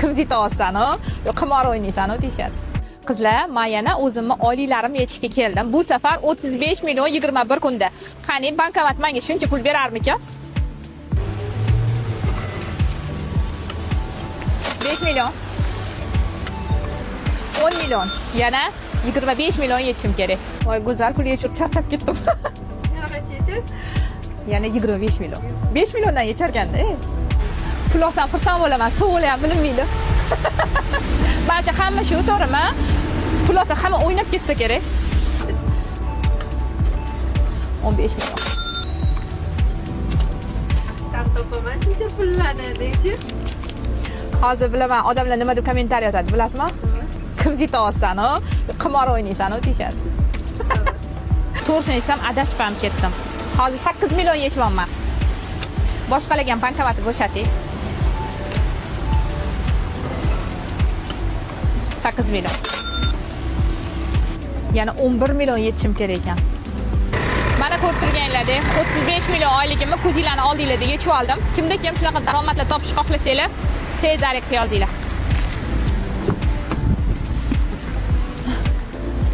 kredit olsan-u, qimor o'ynaysan-u deyshadi. Qizlar, men yana o'zimni oyliklarimni yechishga keldim. Bu safar 35 million 21 kunda. Qani bankomat menga shuncha pul berarmikan? 5 million. 10 million. Yana 25 million yetishim kerak. Voy, go'zal pul yechib charchab ketdim. Yana 25 million. 5 milliondan yecharganda, pul olsam xursand bo'laman, suvoli ham bilinmaydi. Menimcha hamma shu, to'g'rimi? Pul olsa hamma o'ynab ketsa kerak. 15 million. Topaman shuncha pullarni deychi. Hozir bilaman, odamlar nima deb kommentariy yozadi, bilasizmi? Kredit olsan-u, qimor o'ynaysan-u deyshadi. To'g'risini aytsam, adashib ham ketdim. Hozir 8 million yechyapman. Boshqalarga ham bankomatni bo'shating. 8 million. Yana 11 million yetishim kerak ekan. Mana ko'rib turganinglardek, 35 million oyligimni ko'zinglarni oldinglarda yechib oldim. Kimda kim shunaqa daromadlar topishni xohlasanglar, tez direkt yozinglar.